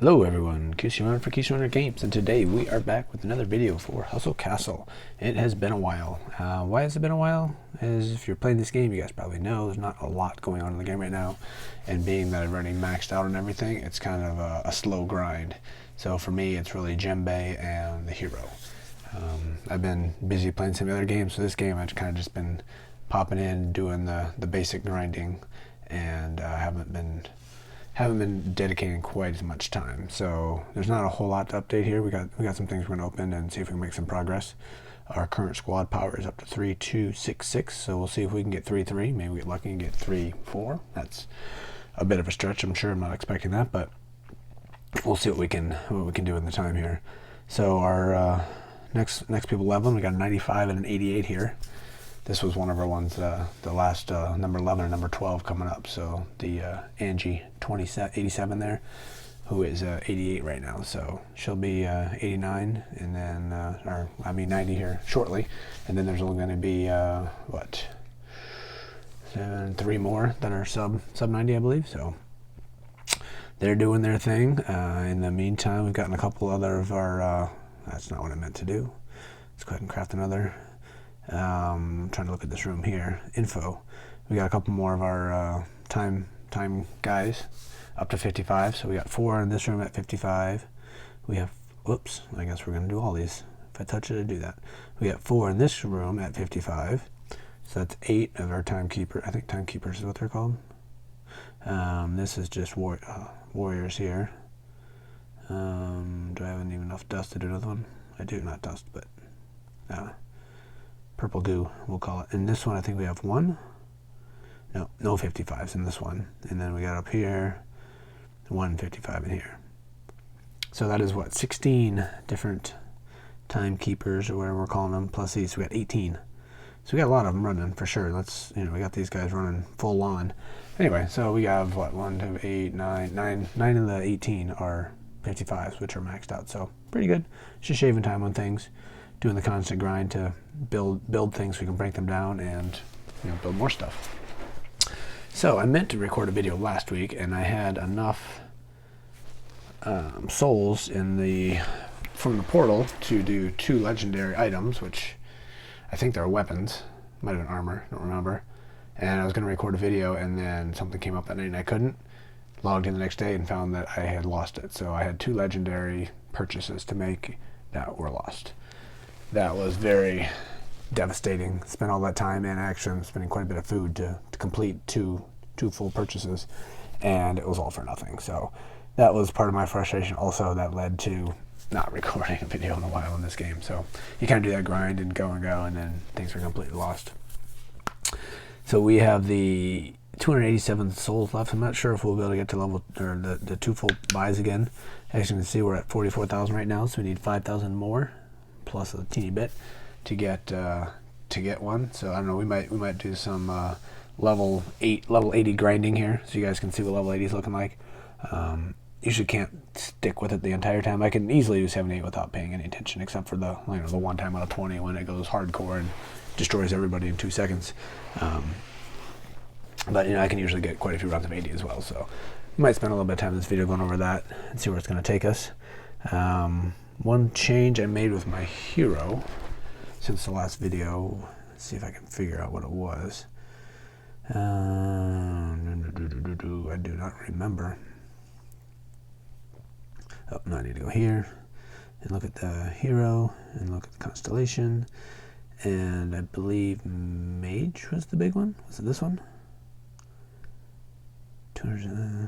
Hello everyone, QC1 for QC1 Games, and today we are back with another video for Hustle Castle. It has been a while. Why has it been a while? As if you're playing this game, you guys probably know there's not a lot going on in the game right now, and being that I've already maxed out on everything, it's kind of a slow grind. So for me, it's really Djembe and the hero. I've been busy playing some other games, so this game I've kind of just been popping in, doing the basic grinding, and haven't been dedicating quite as much time. So there's not a whole lot to update here. We got some things we're gonna open and see if we can make some progress. Our current squad power is up to 3-2-6-6, so we'll see if we can get 3-3. Maybe we get lucky and get 3-4. That's a bit of a stretch, I'm sure. I'm not expecting that, but we'll see what we can do in the time here. So our next people level, we got a 95 and an 88 here. This was one of our ones, the last number 11 and number 12 coming up. So the Angie 87 there, who is 88 right now. So she'll be 89, and then, or I mean 90 here shortly. And then there's only going to be, what, 3 more that are sub 90, I believe. So they're doing their thing. In the meantime, we've gotten a couple other of our, that's not what I meant to do. Let's go ahead and craft another. Trying to look at this room here. Info. We got a couple more of our time guys up to 55. So we got 4 in this room at 55. We have, whoops, I guess we're going to do all these. If I touch it, I do that. We got 4 in this room at 55. So that's 8 of our timekeeper. I think timekeepers is what they're called. This is just warriors here. Do I have any enough dust to do another one? I do, not dust, but purple goo, we'll call it. In this one, I think we have 1. No 55s in this one. And then we got up here, 155 in here. So that is what, 16 different timekeepers or whatever we're calling them, plus these. We got 18. So we got a lot of them running for sure. Let's, we got these guys running full on. Anyway, so we have what, 1, 2, 8, 9 of the 18 are 55s, which are maxed out. So pretty good. Just shaving time on things. Doing the constant grind to build things so we can break them down and build more stuff. So I meant to record a video last week, and I had enough souls from the portal to do 2 legendary items, which I think they're weapons, might have been armor, don't remember. And I was going to record a video, and then something came up that night and I couldn't. Logged in the next day and found that I had lost it. So I had 2 legendary purchases to make that were lost. That was very devastating. Spent all that time and action spending quite a bit of food to complete two full purchases, and it was all for nothing. So that was part of my frustration also that led to not recording a video in a while in this game. So you kind of do that grind and go, and then things are completely lost. So we have the 287 souls left. I'm not sure if we'll be able to get to level, or the 2 full buys again. As you can see, we're at 44,000 right now, so we need 5,000 more. Plus a teeny bit to get one. So I don't know, we might do some level 80 grinding here, so you guys can see what level 80 is looking like. Usually can't stick with it the entire time. I can easily do 78 without paying any attention, except for the the one time out of 20 when it goes hardcore and destroys everybody in 2 seconds. But I can usually get quite a few runs of 80 as well. So we might spend a little bit of time in this video going over that and see where it's going to take us. One change I made with my hero since the last video, let's see if I can figure out what it was. I do not remember. Oh, no, I need to go here and look at the hero and look at the constellation. And I believe Mage was the big one. Was it this one?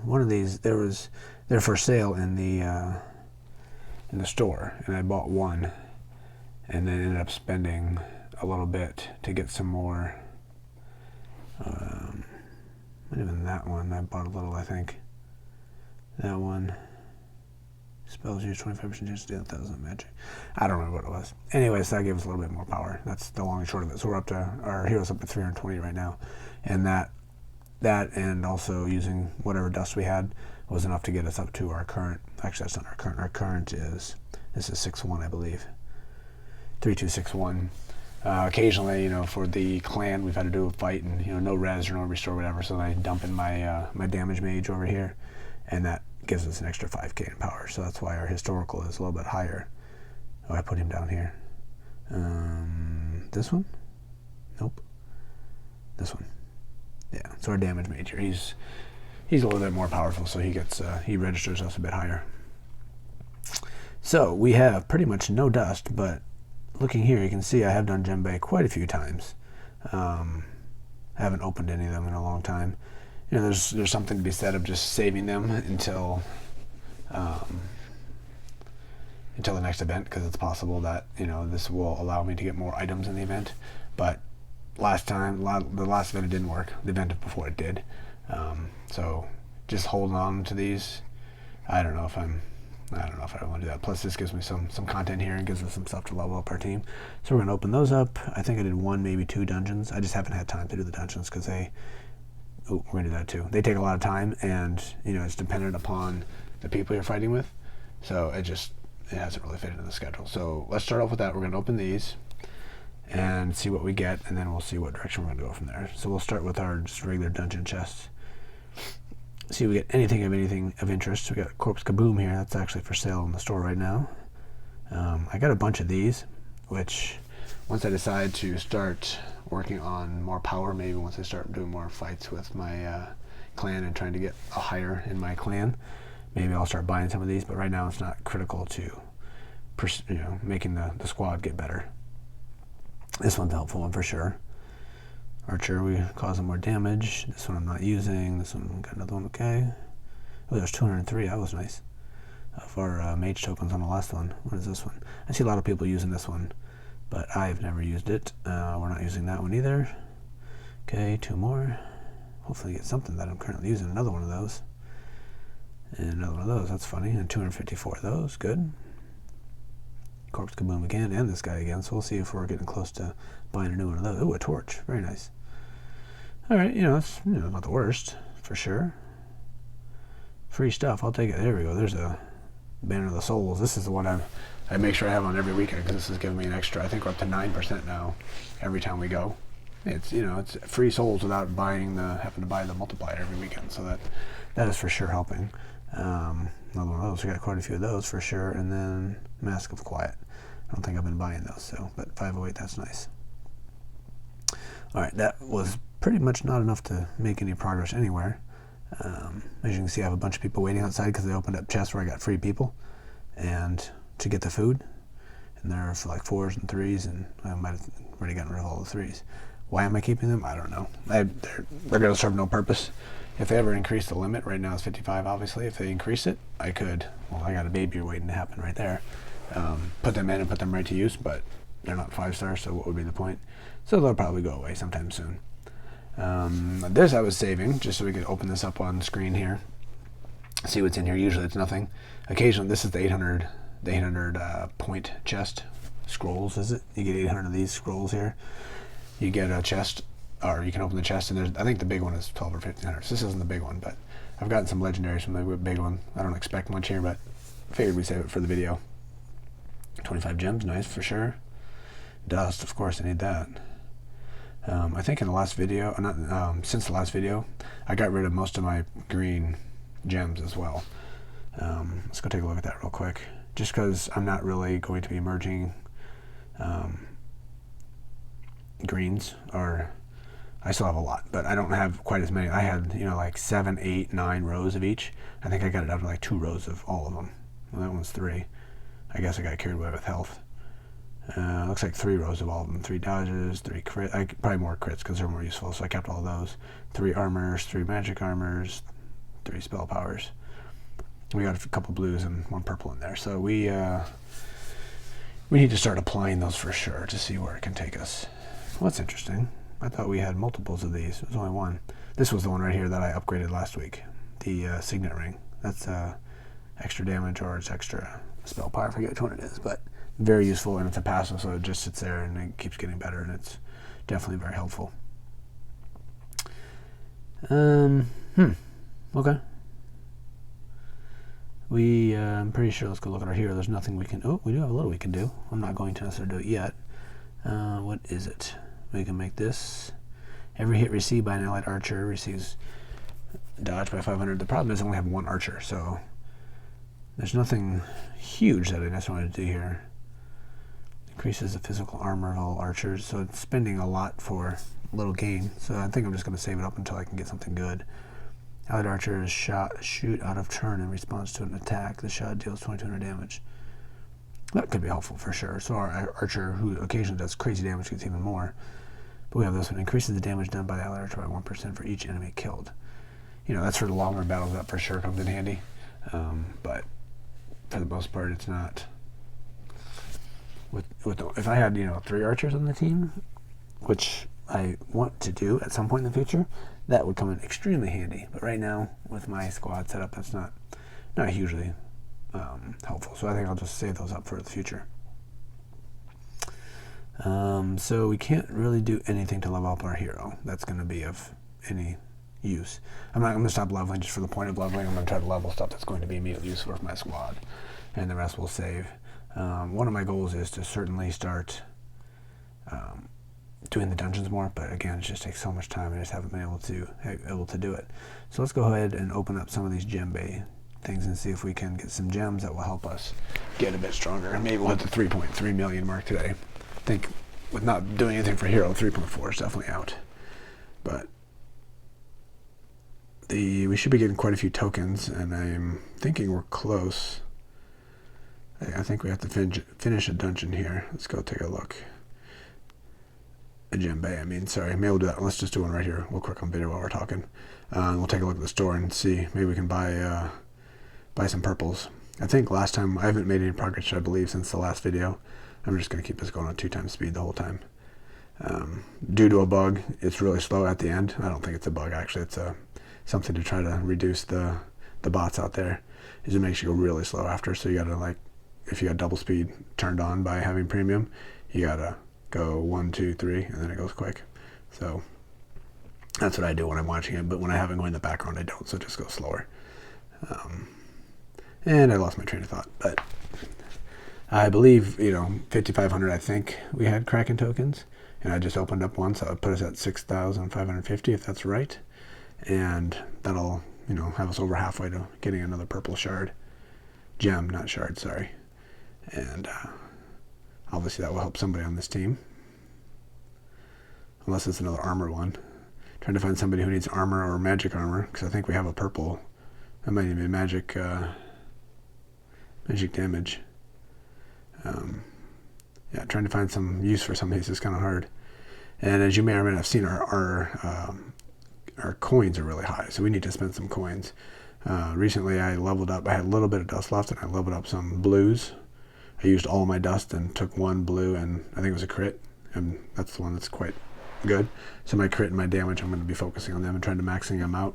One of these, they're for sale in the store, and I bought one and then ended up spending a little bit to get some more. Not even that one, I bought a little, I think. That one, spells use 25% chance to deal 1,000 magic. I don't remember what it was. Anyways, that gave us a little bit more power. That's the long and short of it. So we're up to, our hero's up to 320 right now, and that and also using whatever dust we had was enough to get us up to our current. Actually, that's not our current. Our current is, this is 6-1, I believe. 3-2-6-1. Occasionally, for the clan, we've had to do a fight and, no res or no restore, whatever. So I dump in my my damage mage over here, and that gives us an extra 5k in power. So that's why our historical is a little bit higher. Oh, I put him down here. This one? Nope. This one. Yeah, so our damage major. He's a little bit more powerful, so he registers us a bit higher. So we have pretty much no dust, but looking here, you can see I have done Djembe quite a few times. I haven't opened any of them in a long time. You know, there's something to be said of just saving them until the next event, because it's possible that, you know, this will allow me to get more items in the event. But the last event it didn't work. The event before it did. So just holding on to these. I don't know if I want to do that. Plus, this gives me some content here and gives us some stuff to level up our team. So we're going to open those up. I think I did 1, maybe 2 dungeons. I just haven't had time to do the dungeons because we're going to do that too. They take a lot of time, and, you know, it's dependent upon the people you're fighting with. So it hasn't really fit into the schedule. So let's start off with that. We're going to open these and see what we get, and then we'll see what direction we're going to go from there. So we'll start with our just regular dungeon chests. See if we get anything of interest. We got Corpse Kaboom here. That's actually for sale in the store right now. I got a bunch of these, which once I decide to start working on more power, maybe once I start doing more fights with my clan and trying to get a higher in my clan, maybe I'll start buying some of these. But right now it's not critical to making the squad get better. This one's a helpful one for sure. Archer, we cause them more damage. This one I'm not using. This one, got another one, okay. Oh, there's 203, that was nice. Of our mage tokens on the last one. What is this one? I see a lot of people using this one, but I've never used it. We're not using that one either. Okay, 2 more. Hopefully get something that I'm currently using. Another one of those. And another one of those, that's funny. And 254 of those, good. Corpse Kaboom again, and this guy again, so we'll see if we're getting close to buying a new one of those. Ooh, a torch, very nice. Alright, it's not the worst, for sure. Free stuff, I'll take it. There we go, there's a Banner of the Souls. This is the one I make sure I have on every weekend, because this is giving me an extra, I think we're up to 9% now, every time we go. It's, it's free souls without having to buy the multiplier every weekend, so that is for sure helping. Another one of those, we got quite a few of those for sure, and then Mask of Quiet. I don't think I've been buying those, but 508, that's nice. Alright, that was pretty much not enough to make any progress anywhere. As you can see, I have a bunch of people waiting outside because they opened up chests where I got free people and to get the food. And they're for like 4s and 3s, and I might have already gotten rid of all the 3s. Why am I keeping them? I don't know. They're going to serve no purpose. If they ever increase the limit, right now it's 55 obviously, if they increase it, I could, I got a baby waiting to happen right there. Put them in and put them right to use, but they're not 5-stars, so what would be the point? So they'll probably go away sometime soon. This I was saving, just so we could open this up on screen here. See what's in here. Usually it's nothing. Occasionally, this is the 800 point chest. Scrolls, is it? You get 800 of these scrolls here. You get a chest, or you can open the chest, and I think the big one is 12 or 1500. So this isn't the big one, but I've gotten some legendaries from the big one. I don't expect much here, but figured we'd save it for the video. 25 gems, nice for sure. Dust, of course, I need that. I think in the last video, since the last video, I got rid of most of my green gems as well. Let's go take a look at that real quick. Just because I'm not really going to be merging greens, or I still have a lot, but I don't have quite as many. I had, like 7, 8, 9 rows of each. I think I got it down to like 2 rows of all of them. Well, that one's 3. I guess I got carried away with health. Looks like 3 rows of all of them. 3 dodges, 3 crits. Probably more crits because they're more useful, so I kept all those. 3 armors, 3 magic armors, 3 spell powers. We got a couple blues and 1 purple in there, so we need to start applying those for sure to see where it can take us. Well, that's interesting. I thought we had multiples of these. It was only 1. This was the one right here that I upgraded last week. The Signet Ring. That's extra damage, or it's extra spell power. I forget which one it is, but very useful, and it's a passive, so it just sits there and it keeps getting better, and it's definitely very helpful. Okay. I'm pretty sure, let's go look at our hero. There's nothing we can, we do have a little we can do. I'm not going to necessarily do it yet. What is it? We can make this. Every hit received by an allied archer receives dodge by 500. The problem is I only have 1 archer, so There's nothing huge that I necessarily want to do here. Increases the physical armor of all archers, so it's spending a lot for little gain. So I think I'm just going to save it up until I can get something good. Allied archers shoot out of turn in response to an attack. The shot deals 2200 damage. That could be helpful for sure. So our archer, who occasionally does crazy damage, gets even more. But we have this one. Increases the damage done by the allied archer by 1% for each enemy killed. You know, that's for the longer battles. That for sure comes in handy. But for the most part, it's not. If I had 3 archers on the team, which I want to do at some point in the future, that would come in extremely handy. But right now, with my squad setup, that's not hugely helpful. So I think I'll just save those up for the future. So we can't really do anything to level up our hero. That's going to be of any use. I'm going to stop leveling just for the point of leveling. I'm going to try to level stuff that's going to be immediately useful for my squad, and the rest will save. One of my goals is to certainly start doing the dungeons more, but again, it just takes so much time. I just haven't been able to do it. So let's go ahead and open up some of these gem bay things and see if we can get some gems that will help us get a bit stronger. Maybe we'll hit the 3.3 million mark today. I think with not doing anything for hero, 3.4 is definitely out. But we should be getting quite a few tokens, and I'm thinking we're close. I think we have to finish a dungeon here. Let's go take a look. A gem bay, sorry. Maybe we'll do that. Let's just do one right here. We'll click on video while we're talking. We'll take a look at the store and see. Maybe we can buy some purples. I think last time, I haven't made any progress, I believe, since the last video. I'm just going to keep this going on 2 times speed the whole time. Due to a bug, it's really slow at the end. I don't think it's a bug, actually. It's something to try to reduce the bots out there. It makes you go really slow after, so you got to, if you got double speed turned on by having premium, you got to go 1, 2, 3, and then it goes quick. So that's what I do when I'm watching it, but when I have it going in the background, I don't, so it just goes slower. And I lost my train of thought, but I believe, 5,500, I think we had Kraken tokens, and I just opened up one, so it put us at 6,550, if that's right, and that'll, have us over halfway to getting another purple gem, not shard, sorry, and obviously that will help somebody on this team, unless it's another armor one. Trying to find somebody who needs armor or magic armor, because I think we have a purple. That might even be magic damage. Yeah, trying to find some use for some of these is kind of hard. And as you may or may not have seen, our coins are really high, so we need to spend some coins. Recently I leveled up. I had a little bit of dust left, and I leveled up some blues. I used all my dust and took 1 blue, and I think it was a crit, and that's the one that's quite good. So my crit and my damage, I'm going to be focusing on them and trying to maxing them out.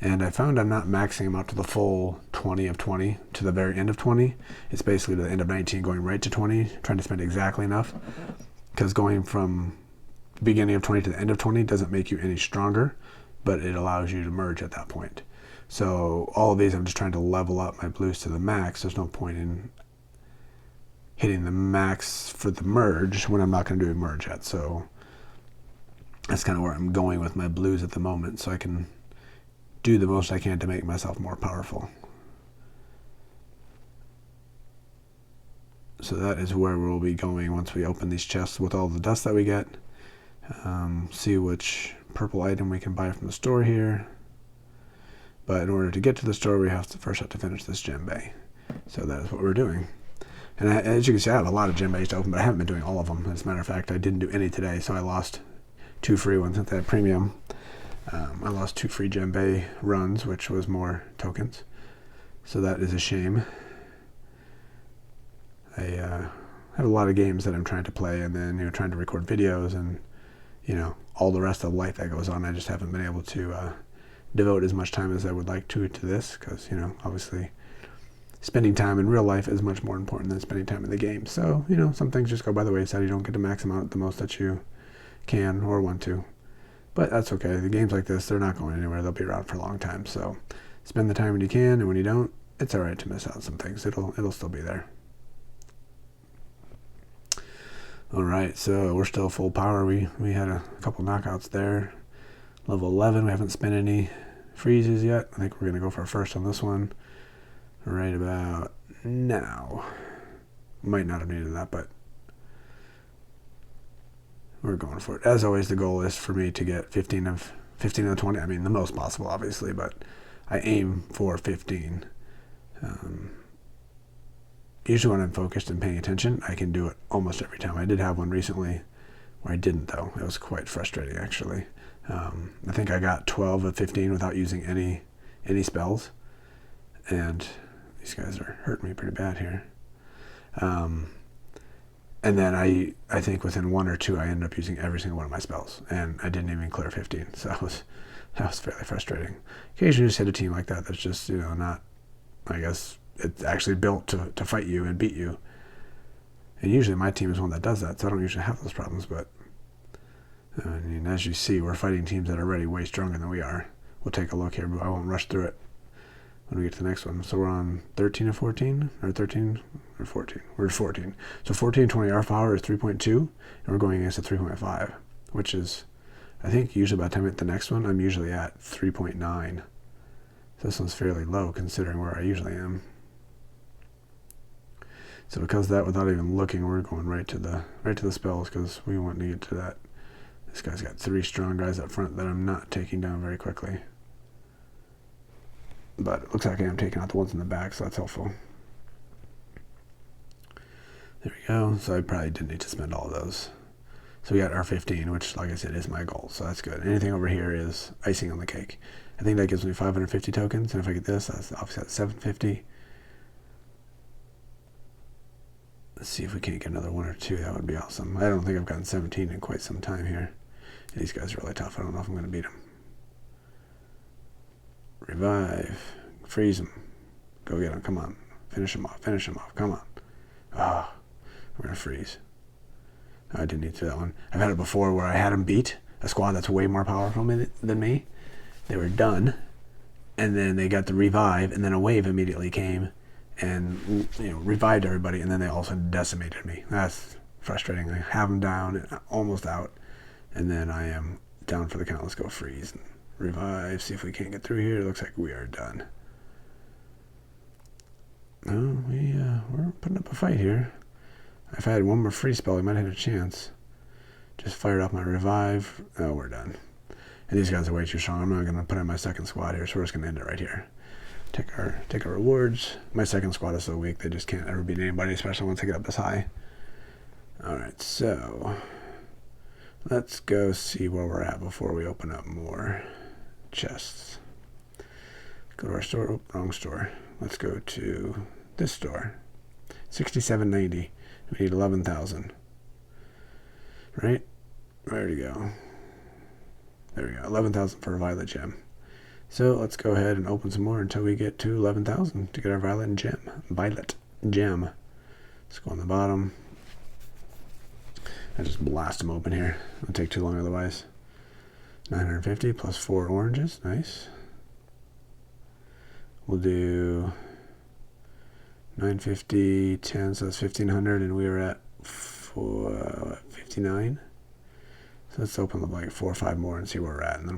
And I found I'm not maxing them out to the full 20 of 20, to the very end of 20. It's basically the end of 19 going right to 20, trying to spend exactly enough. Because going from the beginning of 20 to the end of 20 doesn't make you any stronger, but it allows you to merge at that point. So all of these, I'm just trying to level up my blues to the max. There's no point in hitting the max for the merge when I'm not going to do a merge yet. So that's kind of where I'm going with my blues at the moment, so I can do the most I can to make myself more powerful. So that is where we'll be going once we open these chests with all the dust that we get. See which purple item we can buy from the store here. But in order to get to the store, we first have to finish this gem bay. So that is what we're doing. And as you can see, I have a lot of gem bays to open, but I haven't been doing all of them. As a matter of fact, I didn't do any today, so I lost 2 free ones at that premium. I lost 2 free gem bay runs, which was more tokens. So that is a shame. I have a lot of games that I'm trying to play, and then trying to record videos, and all the rest of life that goes on. I just haven't been able to devote as much time as I would like to this, because obviously spending time in real life is much more important than spending time in the game. So some things just go by the wayside. You don't get to max them out the most that you can or want to, but that's okay. The games like this, they're not going anywhere. They'll be around for a long time. So spend the time when you can, and when you don't, it's all right to miss out on some things. It'll still be there. All right, so we're still full power. We had a couple knockouts there. Level 11, we haven't spent any freezes yet. I think we're going to go for our first on this one. right about now. Might not have needed that, but we're going for it. As always, the goal is for me to get 15 of the 20. I mean, the most possible, obviously, but I aim for 15. Usually when I'm focused and paying attention, I can do it almost every time. I did have one recently where I didn't, though. It was quite frustrating, actually. I think I got 12 of 15 without using any spells, and these guys are hurting me pretty bad here. And then I think within one or two I ended up using every single one of my spells, and I didn't even clear 15. So that was fairly frustrating. Occasionally, you just hit a team like that that's just not. I guess it's actually built to fight you and beat you. And usually my team is one that does that, so I don't usually have those problems. But I mean, as you see, we're fighting teams that are already way stronger than we are. We'll take a look here, but I won't rush through it when we get to the next one. So we're on 13 and 14, or 13 or 14. We're at 14. So 14 and 20, our power is 3.2, and we're going against a 3.5, which is, I think, usually by the time I hit the next one, I'm usually at 3.9. So this one's fairly low considering where I usually am. So because of that, without even looking, we're going right to the spells because we want to get to that. This guy's got 3 strong guys up front that I'm not taking down very quickly. But it looks like I am taking out the ones in the back, so that's helpful. There we go. So I probably didn't need to spend all of those. So we got our 15, which, like I said, is my goal. So that's good. Anything over here is icing on the cake. I think that gives me 550 tokens, and if I get this, that's obviously at 750. Let's see if we can't get another 1 or 2. That would be awesome. I don't think I've gotten 17 in quite some time here. These guys are really tough. I don't know if I'm going to beat them. Revive. Freeze them. Go get them. Come on. Finish them off. Finish them off. Come on. Ah, we're going to freeze. I didn't need to do that one. I've had it before where I had them beat a squad that's way more powerful than me. They were done, and then they got the revive, and then a wave immediately came and revived everybody, and then they also decimated me. That's frustrating. I have them down, almost out, and then I am down for the count. Let's go freeze and revive, see if we can't get through here. It looks like we are done. Oh, we're putting up a fight here. If I had one more free spell, we might have had a chance. Just fired off my revive. Oh, we're done. And these guys are way too strong. I'm not going to put in my second squad here, so we're just going to end it right here. Take our rewards. My second squad is so weak, they just can't ever beat anybody, especially once they get up this high. Alright, so let's go see where we're at before we open up more chests. Go to our store. Oh, wrong store. Let's go to this store. 67.90. We need 11,000. Right? Where to go? There we go. 11,000 for a violet gem. So let's go ahead and open some more until we get to 11,000 to get our violet gem. Violet gem. Let's go on the bottom. I just blast them open here. It'll take too long otherwise. 950 plus 4 oranges. Nice. We'll do 950, 10, so that's 1,500, and we are at 59. So let's open up like 4 or 5 more and see where we're at, and then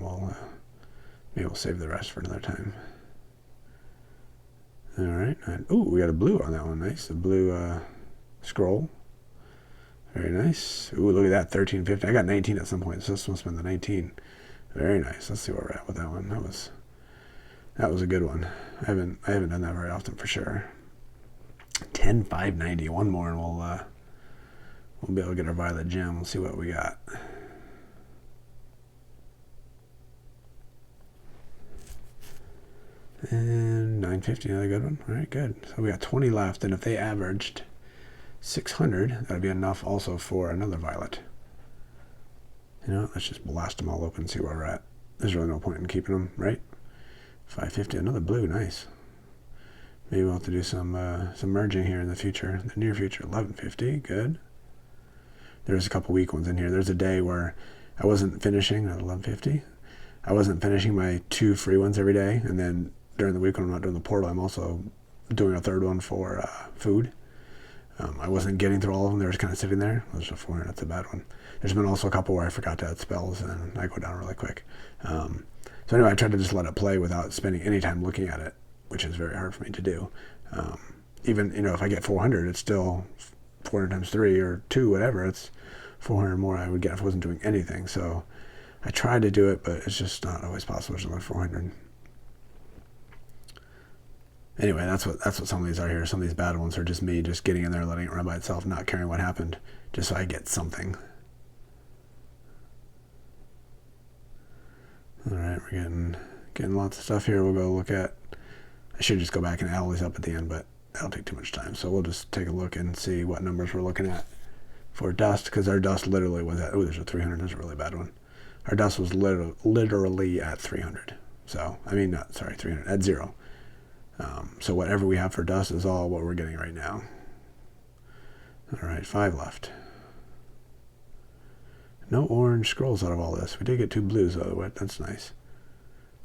maybe we'll save the rest for another time. All right. Ooh, we got a blue on that one. Nice. A blue scroll. Very nice. Ooh, look at that. 1350. I got 19 at some point, so this must have been the 19. Very nice. Let's see where we're at with that one. That was a good one. I haven't done that very often for sure. 10,590. One more, and we'll be able to get our violet gem. We'll see what we got. And 950, another good one. All right, good. So we got 20 left, and if they averaged 600, that'd be enough also for another violet. Let's just blast them all open and see where we're at. There's really no point in keeping them, right? 550, another blue, nice. Maybe we'll have to do some merging here in the future, the near future. 1150, good. There's a couple weak ones in here. There's a day where I wasn't finishing at 1150. I wasn't finishing my 2 free ones every day, and then during the week when I'm not doing the portal, I'm also doing a third one for food. I wasn't getting through all of them. They were just kind of sitting there. Those are 400. That's a bad one. There's been also a couple where I forgot to add spells, and I go down really quick. So anyway, I tried to just let it play without spending any time looking at it, which is very hard for me to do. Even, if I get 400, it's still 400 times 3 or 2, whatever. It's 400 more I would get if I wasn't doing anything. So I tried to do it, but it's just not always possible. It's only 400. Anyway, that's what some of these are here. Some of these bad ones are just me just getting in there, letting it run by itself, not caring what happened, just so I get something. All right, we're getting lots of stuff here. We'll go look at. I should just go back and add all these up at the end, but that'll take too much time. So we'll just take a look and see what numbers we're looking at for dust, because our dust literally was at. Oh, there's a 300. That's a really bad one. Our dust was literally at 300. So I mean, not sorry, 300 at 0. So whatever we have for dust is all what we're getting right now. All right, 5 left. No orange scrolls out of all this. We did get 2 blues out of it. That's nice.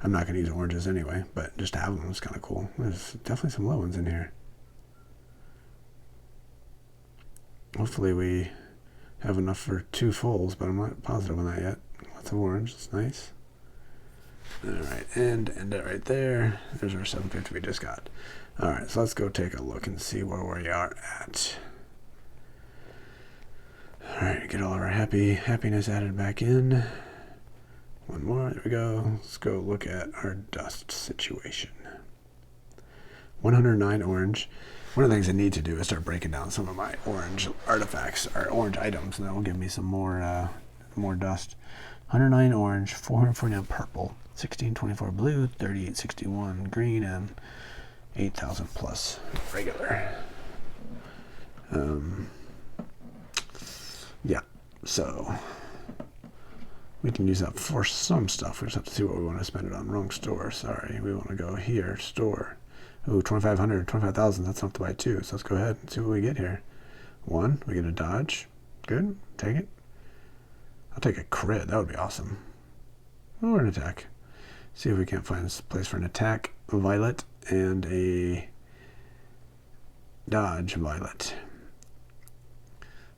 I'm not going to use oranges anyway, but just to have them is kind of cool. There's definitely some low ones in here. Hopefully we have enough for 2 fulls, but I'm not positive on that yet. Lots of orange. That's nice. All right, and end it right there. There's our 750 we just got. All right, so let's go take a look and see where we are at. All right, get all of our happiness added back in. One more, there we go. Let's go look at our dust situation. 109 orange. One of the things I need to do is start breaking down some of my orange artifacts, or orange items, and that will give me some more dust. 109 orange, 449 purple, 1624 blue, 3861 green, and 8,000 plus regular. Yeah, so we can use that for some stuff. We just have to see what we want to spend it on. Wrong store, sorry. We want to go here, store. Ooh, 2,500, 25,000, that's enough to buy 2. So let's go ahead and see what we get here. 1, we get a dodge. Good, take it. I'll take a crit, that would be awesome. Or an attack. See if we can't find a place for an attack violet and a dodge violet.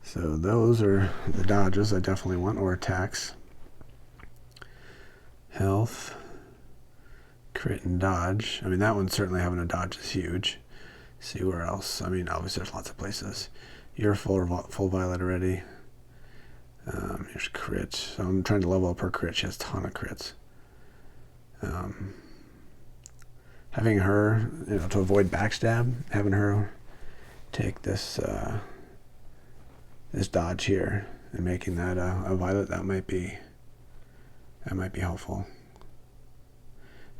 So those are the dodges I definitely want, or attacks. Health, crit, and dodge. I mean, that one certainly having a dodge is huge. See where else. I mean, obviously there's lots of places. You're full violet already. Here's crit. So I'm trying to level up her crit. She has a ton of crits. Having her, to avoid backstab, having her take this this dodge here and making that a violet, that might be helpful.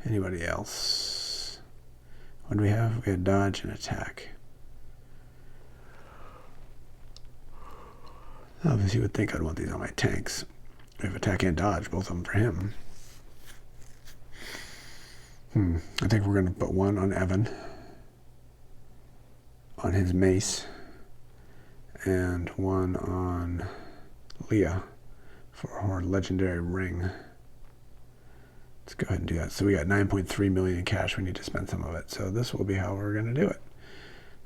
Anybody else? What do we have? We had dodge and attack. Obviously, you would think I'd want these on my tanks. I have attack and dodge, both of them for him. I think we're going to put one on Evan, on his mace, and one on Leah for her legendary ring. Let's go ahead and do that. So we got 9.3 million in cash. We need to spend some of it. So this will be how we're going to do it.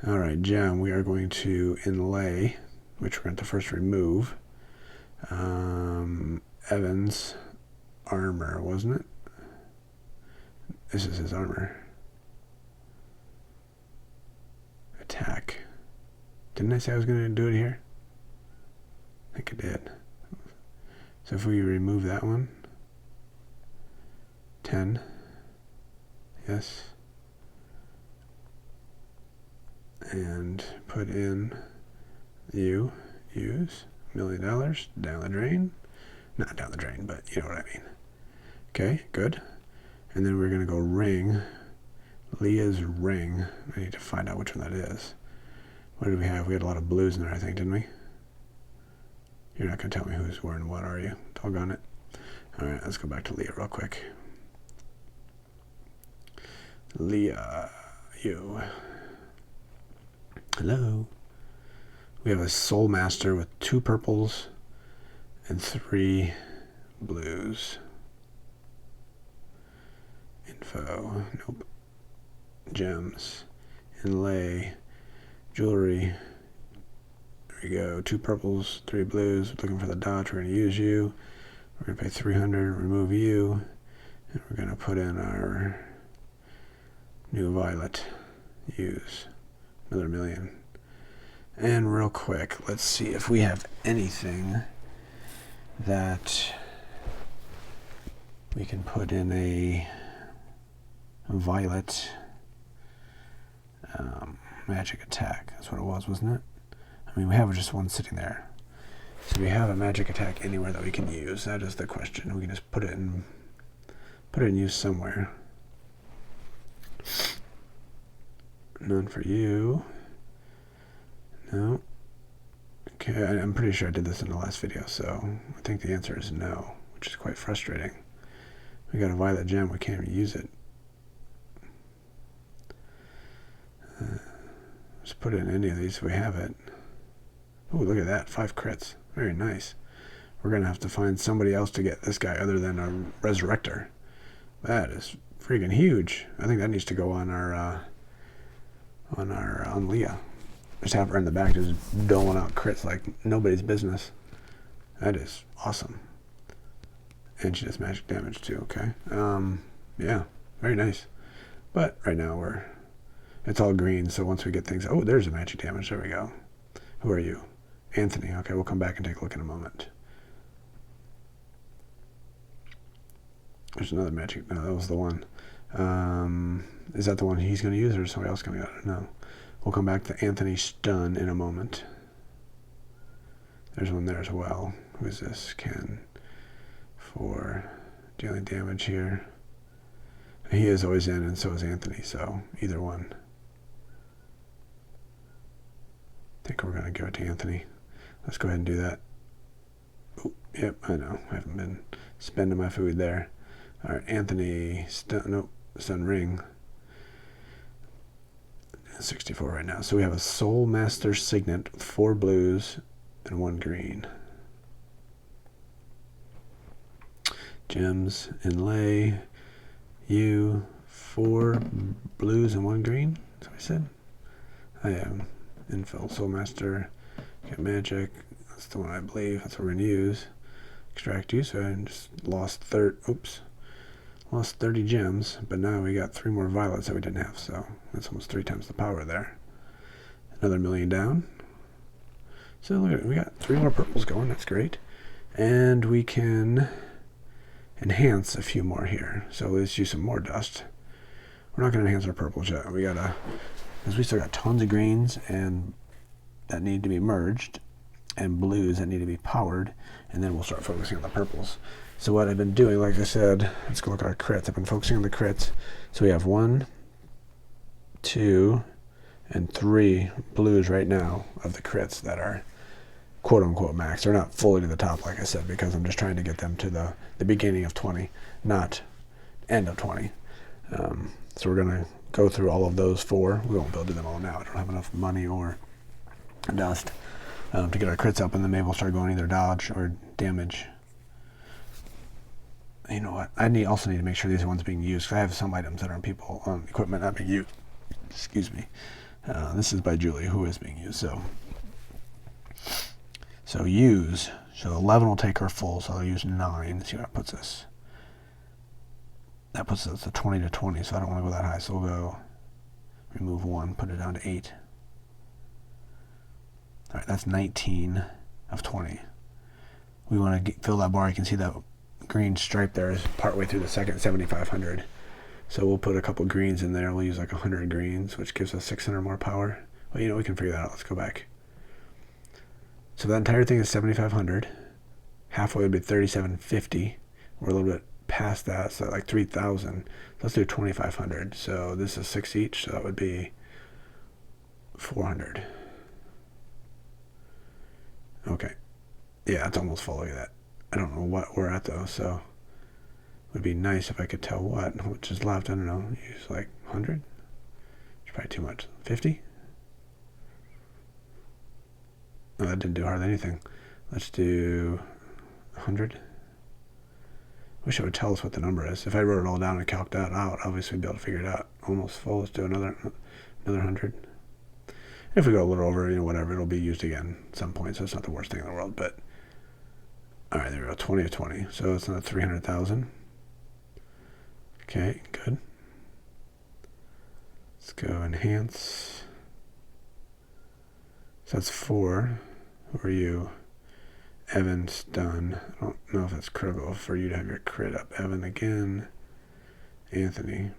All right, gem. We are going to inlay, which we're going to first remove. Evan's armor, wasn't it? This is his armor. Attack. Didn't I say I was going to do it here? I think I did. So if we remove that one, 10, yes, and put in use $1 million down the drain. Not down the drain, but you know what I mean. Okay, good. And then we're going to go ring, Leah's ring. I need to find out which one that is. What did we have? We had a lot of blues in there, I think, didn't we? You're not going to tell me who's wearing what, are you? Doggone it. All right, let's go back to Leah real quick. Leah, you. Hello. We have a Soul Master with 2 purples and 3 blues. Info, nope. Gems, inlay, jewelry. There we go. 2 purples, 3 blues. Looking for the dodge. We're going to use you. We're going to pay 300, remove you, and we're going to put in our new violet. Use. Another million. And real quick, let's see if we have anything that we can put in a violet magic attack. That's what it was, wasn't it? I mean, we have just one sitting there. So we have a magic attack anywhere that we can use. That is the question. We can just put it in use somewhere. None for you. No. Okay, I'm pretty sure I did this in the last video, so I think the answer is no, which is quite frustrating. We got a violet gem, we can't even use it. Let's put it in any of these if we have it. Oh, look at that, 5 crits. Very nice. We're going to have to find somebody else to get this guy other than a Resurrector. That is freaking huge. I think that needs to go on our on Leah. Just have her in the back just doling out crits like nobody's business. That is awesome. And she does magic damage too, okay. Yeah, very nice. But right now it's all green, so once we get things, oh, there's a magic damage, there we go. Who are you? Anthony. Okay, we'll come back and take a look in a moment. There's another magic, no, that was the one. Is that the one he's going to use, or is somebody else going to get it? No. We'll come back to Anthony Stun in a moment. There's one there as well. Who is this? Ken. For dealing damage here. He is always in, and so is Anthony, so either one. I think we're going to give it to Anthony. Let's go ahead and do that. Ooh, yep, I know. I haven't been spending my food there. All right, Anthony Stun. Nope, Stun Ring. 64 right now. So we have a Soul Master Signet with 4 blues and 1 green. Gems, Inlay, you, 4 blues and 1 green. That's what I said. I am Infill, Soul Master, get Magic. That's the one I believe. That's what we're going to use. Extract you, so I just lost 30 gems, but now we got 3 more violets that we didn't have, so that's almost 3 times the power there. Another million down. So look at it, we got 3 more purples going, that's great. And we can enhance a few more here. So let's use some more dust. We're not going to enhance our purples yet. We gotta, because we still got tons of greens and that need to be merged, and blues that need to be powered, and then we'll start focusing on the purples. So what I've been doing, like I said, let's go look at our crits. I've been focusing on the crits. So we have 1, 2, and 3 blues right now of the crits that are quote-unquote max. They're not fully to the top, like I said, because I'm just trying to get them to the beginning of 20, not end of 20. So we're going to go through all of those 4. We won't be able to do them all now. I don't have enough money or dust to get our crits up, and then maybe we'll start going either dodge or damage. You know what? I also need to make sure these are ones being used, because I have some items that are on equipment not being used. Excuse me. This is by Julie, who is being used. So use. So 11 will take her full, so I'll use 9. Let's see what that puts us. That puts us to 20 to 20, so I don't want to go that high. So we'll go remove 1, put it down to 8. All right, that's 19 of 20. We want to fill that bar. You can see that green stripe there is partway through the second 7,500. So we'll put a couple greens in there. We'll use like 100 greens, which gives us 600 more power. Well, you know, we can figure that out. Let's go back. So that entire thing is 7,500. Halfway would be 3,750. We're a little bit past that, so like 3,000. Let's do 2,500. So this is 6 each, so that would be 400. Okay. Yeah, it's almost full. Look at that. I don't know what we're at though, so it would be nice if I could tell which is left. I don't know. Use like 100? It's probably too much. 50? No, that didn't do hardly anything. Let's do 100. Wish it would tell us what the number is. If I wrote it all down and calced that out, obviously we'd be able to figure it out. Almost full. Let's do another 100. If we go a little over, whatever, it'll be used again at some point, so it's not the worst thing in the world. But all right, there we go, 20 of 20. So it's another 300,000. Okay, good. Let's go enhance. So that's 4. Who are you? Evan's done. I don't know if it's critical for you to have your crit up. Evan again. Anthony.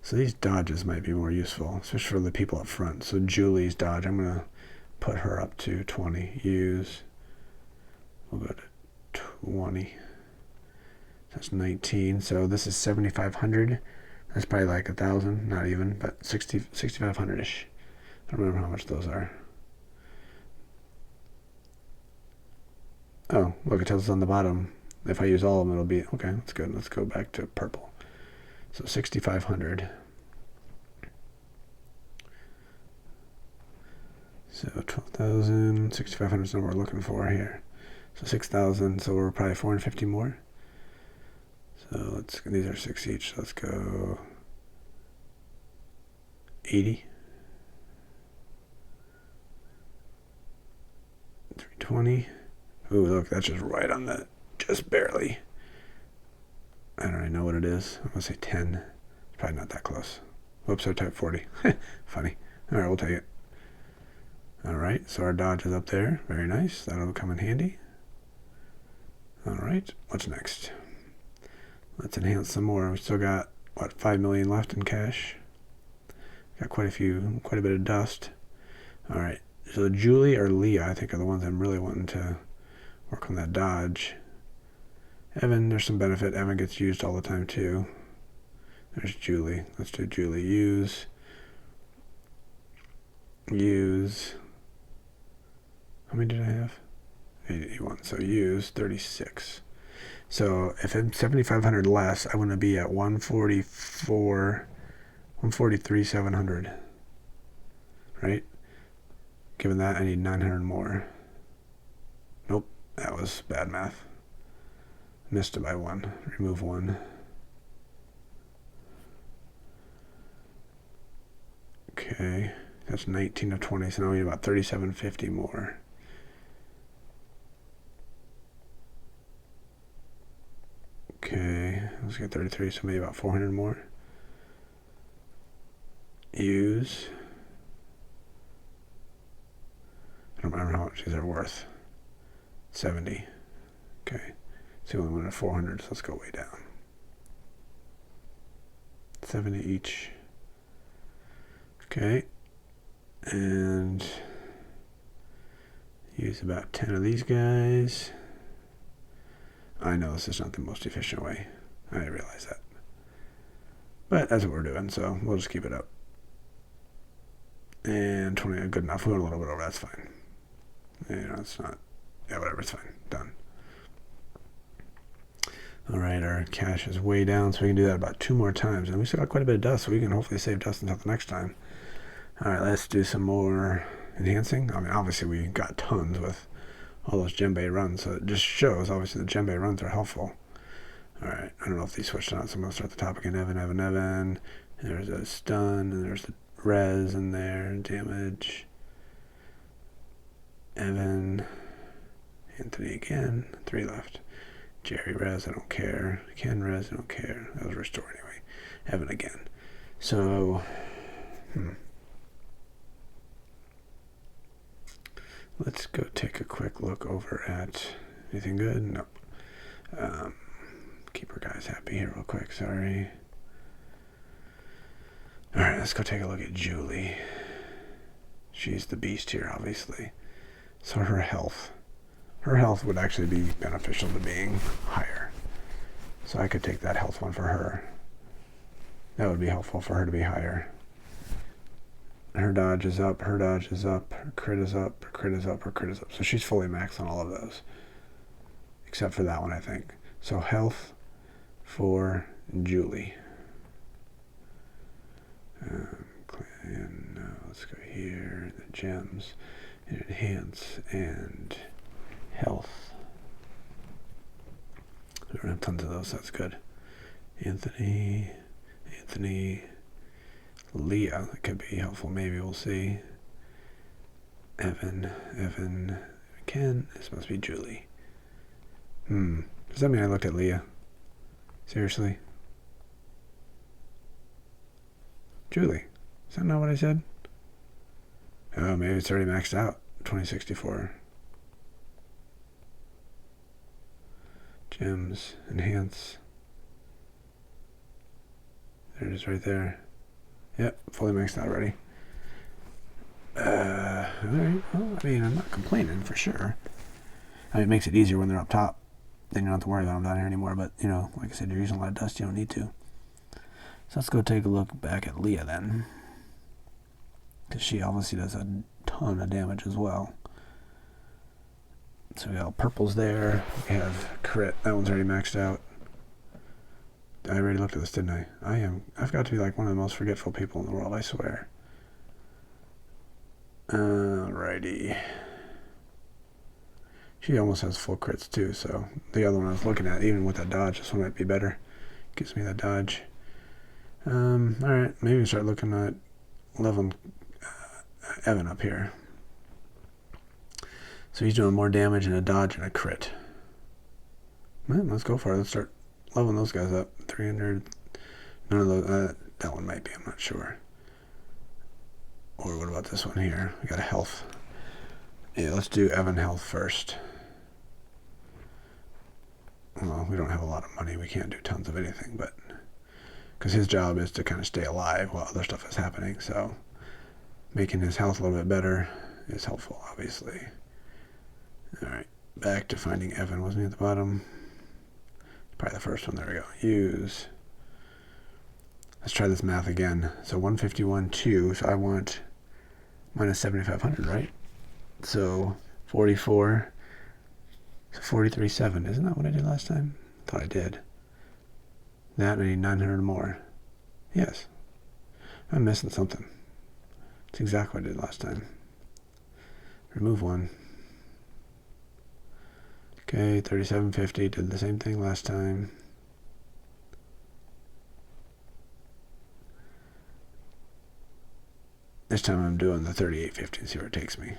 So these dodges might be more useful, especially for the people up front. So Julie's dodge, I'm going to put her up to 20. Use. We'll go to 20. That's 19. So this is 7,500. That's probably like 1,000, not even, but 6,500-ish. I don't remember how much those are. Oh, look, it tells us on the bottom. If I use all of them, it'll be, okay, that's good. Let's go back to purple. So 6,500. So 12,000, 6,500 is what we're looking for here. So 6,000, so we're probably 450 more. So these are 6 each, so let's go 80. 320. Ooh, look, that's just right on the, just barely. I don't really know what it is. I'm going to say 10. It's probably not that close. Whoops, I typed 40. Funny. All right, we'll take it. All right, so our dodge is up there. Very nice. That'll come in handy. All right, what's next? Let's enhance some more. We still got, what, 5 million left in cash. Got quite a bit of dust. All right, so Julie or Leah, I think, are the ones I'm really wanting to work on that dodge. Evan, there's some benefit. Evan gets used all the time too. There's Julie. Let's do Julie. Use. How many did I have? 81. So use 36. So if I'm 7,500 less, I want to be at 143,700. Right? Given that, I need 900 more. Nope, that was bad math. Missed it by 1. Remove 1. Okay, that's 19 of 20, so now we need about 3,750 more. Okay, let's get 33, so maybe about 400 more. Use. I don't remember how much these are worth. 70. Okay. So we only went at 400, so let's go way down. 70 each. Okay. And use about 10 of these guys. I know this is not the most efficient way. I realize that. But that's what we're doing, so we'll just keep it up. And 20, good enough. We went a little bit over, that's fine. You know, it's not, yeah, whatever, it's fine. Done. All right, our cash is way down, so we can do that about 2 more times. And we still got quite a bit of dust, so we can hopefully save dust until the next time. All right, let's do some more enhancing. I mean, obviously we got tons with all those djembe runs, so it just shows, obviously, the djembe runs are helpful. All right, I don't know if these switched on, so I'm going to start at the top again. Evan. And there's a stun, and there's the res in there, damage. Evan. Anthony again, 3 left. Jerry res, I don't care. Ken res, I don't care. That was restore anyway. Evan again. So, let's go take a quick look over at anything good. No. Keep our guys happy here real quick. Sorry. All right, let's go take a look at Julie. She's the beast here, obviously. So her health would actually be beneficial to being higher. So I could take that health one for her. That would be helpful for her to be higher. Her dodge is up, her dodge is up, her crit is up, her crit is up, her crit is up. So she's fully maxed on all of those. Except for that one, I think. So health for Julie. Let's go here, the gems, and enhance, and health. We don't have tons of those, that's good. Anthony, Leah, that could be helpful, maybe, we'll see. Evan, Ken, this must be Julie. Does that mean I looked at Leah? Seriously? Julie, is that not what I said? Oh, maybe it's already maxed out. 2064. Gems. Enhance. There it is right there. Yep, fully maxed out already. Alright, well, I mean, I'm not complaining for sure. I mean, it makes it easier when they're up top. Then you don't have to worry about them down here anymore. But, you know, like I said, you're using a lot of dust. You don't need to. So let's go take a look back at Leah then. Because she obviously does a ton of damage as well. So we got purples there. We have crit. That one's already maxed out. I already looked at this, didn't I? I've got to be like one of the most forgetful people in the world, I swear. Alrighty. She almost has full crits too, so the other one I was looking at, even with that dodge, this one might be better. Gives me that dodge. Alright, maybe start looking at leveling Evan up here. So he's doing more damage and a dodge and a crit. Well, let's go for it. Let's start leveling those guys up. 300. None of those. That one might be. I'm not sure. Or what about this one here? We got a health. Yeah, let's do Evan health first. Well, we don't have a lot of money. We can't do tons of anything, but because his job is to kind of stay alive while other stuff is happening. So making his health a little bit better is helpful, obviously. All right, back to finding Evan. Wasn't he at the bottom? Probably the first one. There we go. Use. Let's try this math again. So 151, 2. So I want minus 7,500, right? So 44. So 43, 7. Isn't that what I did last time? I thought I did. That I need 900 more. Yes. I'm missing something. It's exactly what I did last time. Remove one. Okay, 3750. Did the same thing last time. This time I'm doing the 3850 and see where it takes me.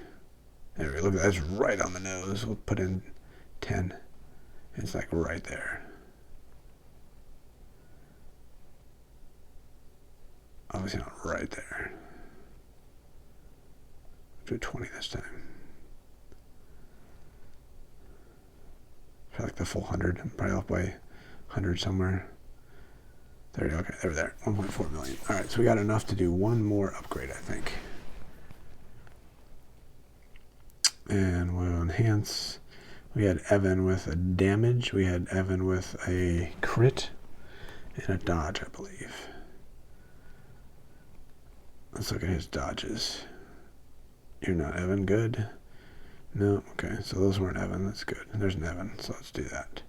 There we go. Look, that's right on the nose. We'll put in 10. It's like right there. Obviously not right there. Do 20 this time. For like the full 100. I'm probably off by 100 somewhere. 30, okay, there. 1.4 million. Alright, so we got enough to do one more upgrade, I think. And we'll enhance. We had Evan with a damage. We had Evan with a crit and a dodge, I believe. Let's look at his dodges. You're not Evan, good. No, okay, so those weren't Evan, that's good. There's an Evan, so let's do that.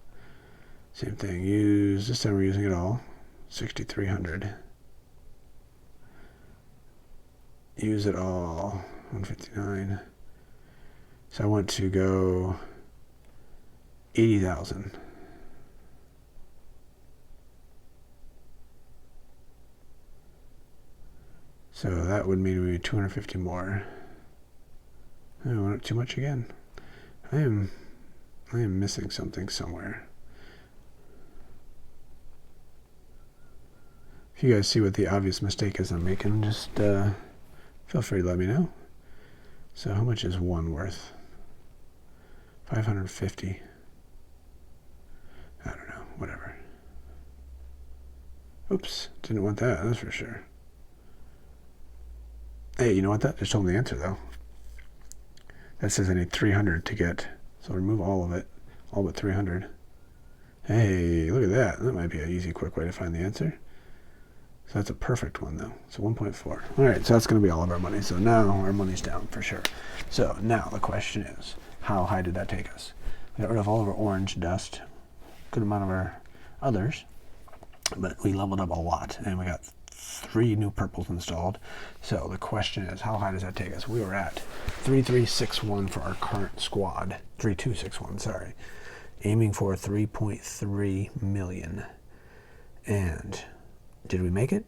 Same thing, use, this time we're using it all. 6,300. Use it all, 159. So I want to go 80,000. So that would mean we need 250 more. I went up too much again. I am missing something somewhere. If you guys see what the obvious mistake is I'm making, just feel free to let me know. So how much is one worth? 550. I don't know, whatever. Oops, didn't want that, that's for sure. Hey, you know what? That just told me the answer, though. That says I need 300 to get, so remove all of it, all but 300. Hey, look at that. That might be an easy, quick way to find the answer. So that's a perfect one, though. So 1.4. All right, so that's going to be all of our money. So now our money's down for sure. So now the question is, how high did that take us? We got rid of all of our orange dust, good amount of our others, but we leveled up a lot, and we got 3 new purples installed. So the question is, how high does that take us? We were at 3361 for our current squad. 3261, sorry. Aiming for 3.3 million. And did we make it?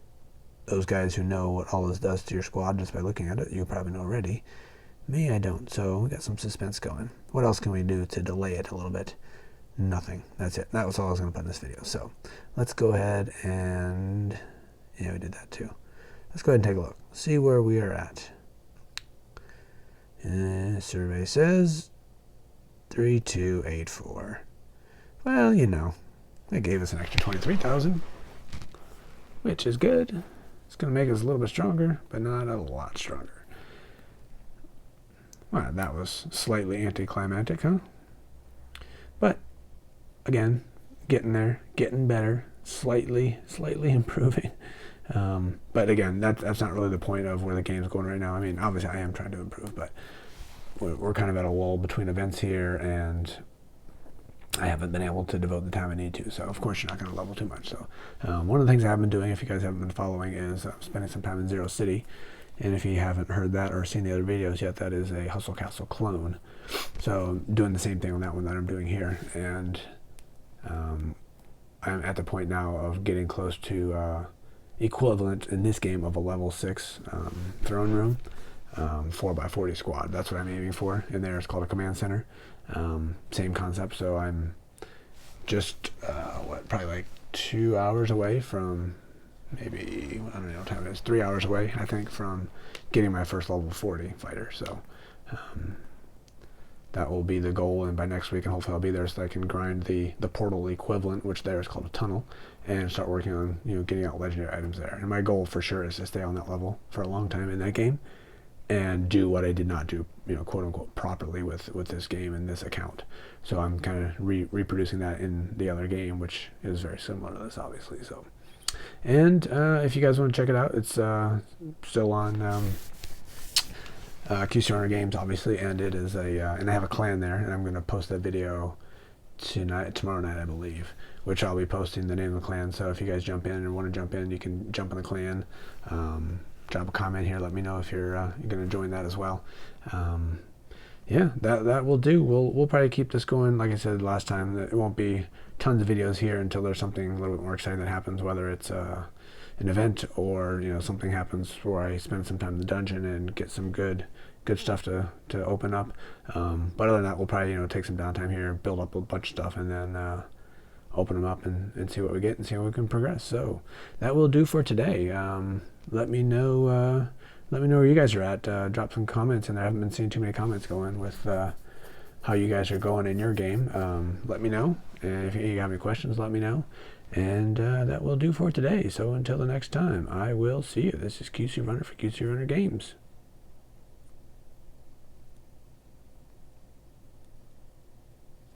Those guys who know what all this does to your squad just by looking at it, you probably know already. Me, I don't. So we got some suspense going. What else can we do to delay it a little bit? Nothing. That's it. That was all I was going to put in this video. So let's go ahead and... yeah, we did that too. Let's go ahead and take a look. See where we are at. Survey says 3284. Well, you know, they gave us an extra 23,000, which is good. It's going to make us a little bit stronger, but not a lot stronger. Well, that was slightly anticlimactic, huh? But again, getting there, getting better, slightly improving. But again, that's not really the point of where the game's going right now. I mean, obviously I am trying to improve, but we're kind of at a lull between events here, and I haven't been able to devote the time I need to. So of course you're not going to level too much. So one of the things I have been doing, if you guys haven't been following, is spending some time in Zero City. And if you haven't heard that or seen the other videos yet, that is a Hustle Castle clone. So I'm doing the same thing on that one that I'm doing here. And I'm at the point now of getting close to equivalent in this game of a level 6 throne room, 4x40 squad. That's what I'm aiming for. In there it's called a command center. Same concept. So I'm just probably like 2 hours away from, maybe, I don't know what time it is, 3 hours away, I think, from getting my first level 40 fighter. So that will be the goal, and by next week, and hopefully I'll be there so I can grind the portal equivalent, which there is called a tunnel, and start working on, you know, getting out legendary items there. And my goal for sure is to stay on that level for a long time in that game and do what I did not do, you know, quote unquote, properly with this game and this account. So I'm kind of reproducing that in the other game, which is very similar to this, obviously. So, and if you guys want to check it out, it's still on QC Runner Games, obviously, and it is and I have a clan there, and I'm going to post that video tomorrow night, I believe, which I'll be posting the name of the clan. So if you guys jump in and want to jump in, you can jump in the clan. Drop a comment here, let me know if you're going to join that as well. Yeah, that will do. We'll probably keep this going. Like I said last time, it won't be tons of videos here until there's something a little bit more exciting that happens, whether it's an event or, you know, something happens where I spend some time in the dungeon and get some good stuff to open up. But other than that, we'll probably, you know, take some downtime here, build up a bunch of stuff, and then open them up and see what we get and see how we can progress. So that will do for today. Let me know where you guys are at. Drop some comments, and I haven't been seeing too many comments going with how you guys are going in your game. Let me know, and if you have any questions, let me know. And that will do for today. So until the next time, I will see you. This is QC Runner for QC Runner Games.